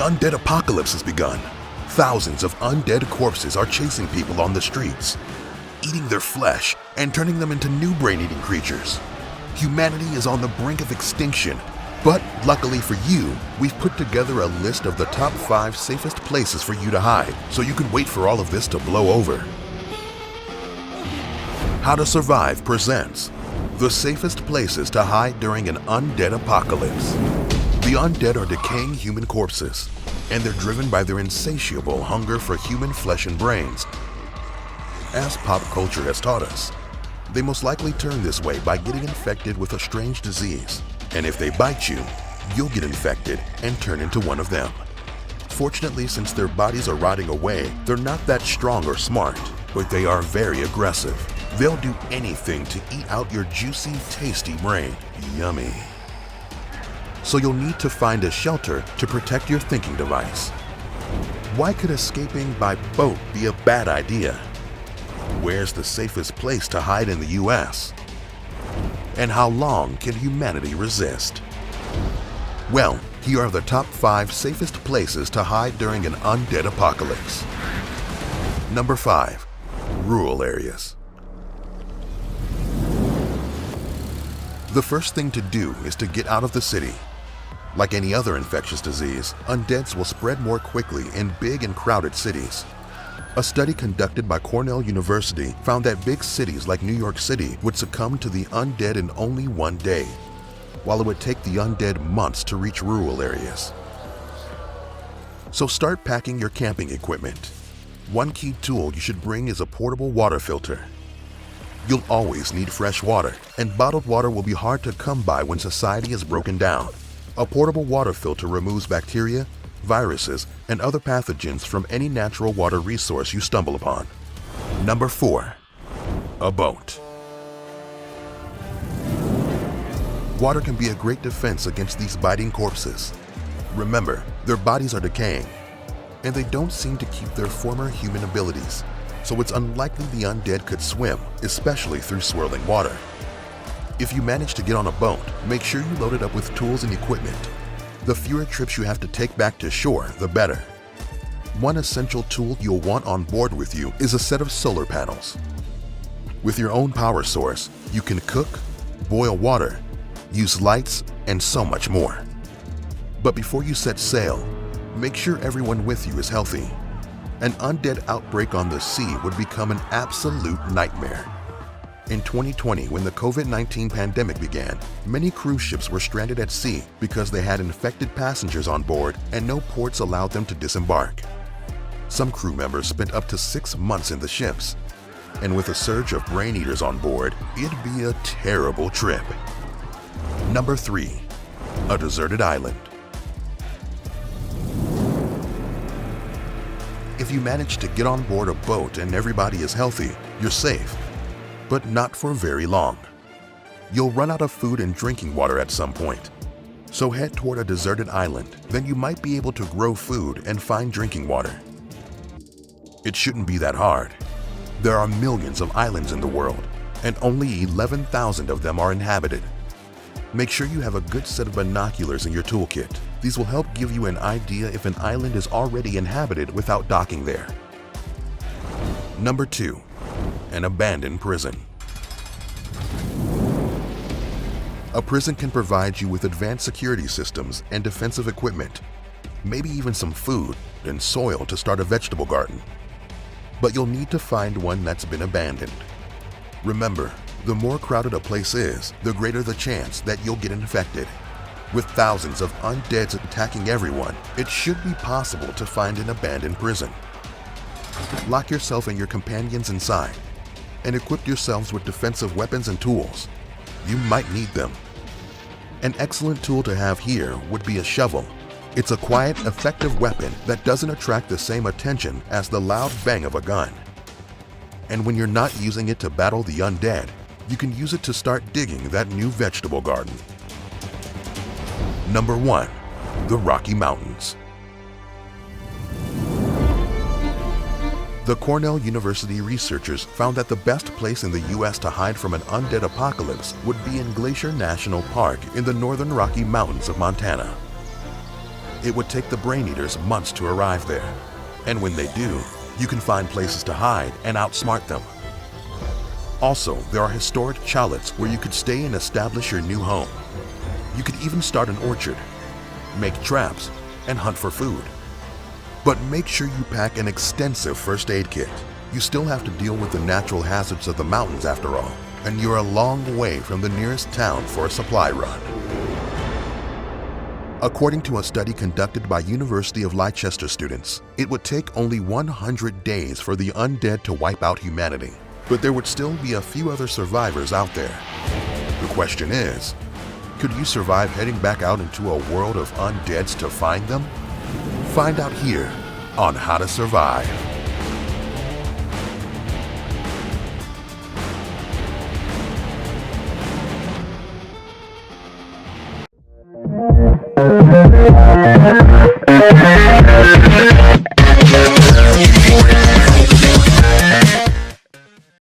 undead apocalypse has begun. Thousands of undead corpses are chasing people on the streets, eating their flesh and turning them into new brain-eating creatures. Humanity is on the brink of extinction, but luckily for you, we've put together a list of the top 5 safest places for you to hide, so you can wait for all of this to blow over. How to Survive presents the safest places to hide during an undead apocalypse. The undead are decaying human corpses, and they're driven by their insatiable hunger for human flesh and brains. As pop culture has taught us, they most likely turn this way by getting infected with a strange disease. And if they bite you, you'll get infected and turn into one of them. Fortunately, since their bodies are rotting away, they're not that strong or smart, but they are very aggressive. They'll do anything to eat out your juicy, tasty brain. Yummy. So you'll need to find a shelter to protect your thinking device. Why could escaping by boat be a bad idea? Where's the safest place to hide in the US? And how long can humanity resist? Well, here are the top 5 safest places to hide during an undead apocalypse. Number 5. Rural areas. The first thing to do is to get out of the city. Like any other infectious disease, undeads will spread more quickly in big and crowded cities. A study conducted by Cornell University found that big cities like New York City would succumb to the undead in only one day, while it would take the undead months to reach rural areas. So start packing your camping equipment. One key tool you should bring is a portable water filter. You'll always need fresh water, and bottled water will be hard to come by when society is broken down. A portable water filter removes bacteria, viruses, and other pathogens from any natural water resource you stumble upon. Number 4. A boat. Water can be a great defense against these biting corpses. Remember, their bodies are decaying, and they don't seem to keep their former human abilities, so it's unlikely the undead could swim, especially through swirling water. If you manage to get on a boat, make sure you load it up with tools and equipment. The fewer trips you have to take back to shore, the better. One essential tool you'll want on board with you is a set of solar panels. With your own power source, you can cook, boil water, use lights, and so much more. But before you set sail, make sure everyone with you is healthy. An undead outbreak on the sea would become an absolute nightmare. In 2020, when the COVID-19 pandemic began, many cruise ships were stranded at sea because they had infected passengers on board and no ports allowed them to disembark. Some crew members spent up to 6 months in the ships, and with a surge of brain eaters on board, it'd be a terrible trip. Number 3. A deserted island. If you manage to get on board a boat and everybody is healthy, you're safe. But not for very long. You'll run out of food and drinking water at some point. So head toward a deserted island, then you might be able to grow food and find drinking water. It shouldn't be that hard. There are millions of islands in the world, and only 11,000 of them are inhabited. Make sure you have a good set of binoculars in your toolkit. These will help give you an idea if an island is already inhabited without docking there. Number 2. An abandoned prison. A prison can provide you with advanced security systems and defensive equipment, maybe even some food and soil to start a vegetable garden. But you'll need to find one that's been abandoned. Remember, the more crowded a place is, the greater the chance that you'll get infected. With thousands of undeads attacking everyone, it should be possible to find an abandoned prison. Lock yourself and your companions inside, and equip yourselves with defensive weapons and tools. You might need them. An excellent tool to have here would be a shovel. It's a quiet, effective weapon that doesn't attract the same attention as the loud bang of a gun. And when you're not using it to battle the undead, you can use it to start digging that new vegetable garden. Number 1. The Rocky Mountains. The Cornell University researchers found that the best place in the U.S. to hide from an undead apocalypse would be in Glacier National Park in the northern Rocky Mountains of Montana. It would take the brain eaters months to arrive there. And when they do, you can find places to hide and outsmart them. Also, there are historic chalets where you could stay and establish your new home. You could even start an orchard, make traps, and hunt for food. But make sure you pack an extensive first aid kit. You still have to deal with the natural hazards of the mountains after all, and you're a long way from the nearest town for a supply run. According to a study conducted by University of Leicester students, it would take only 100 days for the undead to wipe out humanity, but there would still be a few other survivors out there. The question is, could you survive heading back out into a world of undeads to find them? Find out here on How to Survive.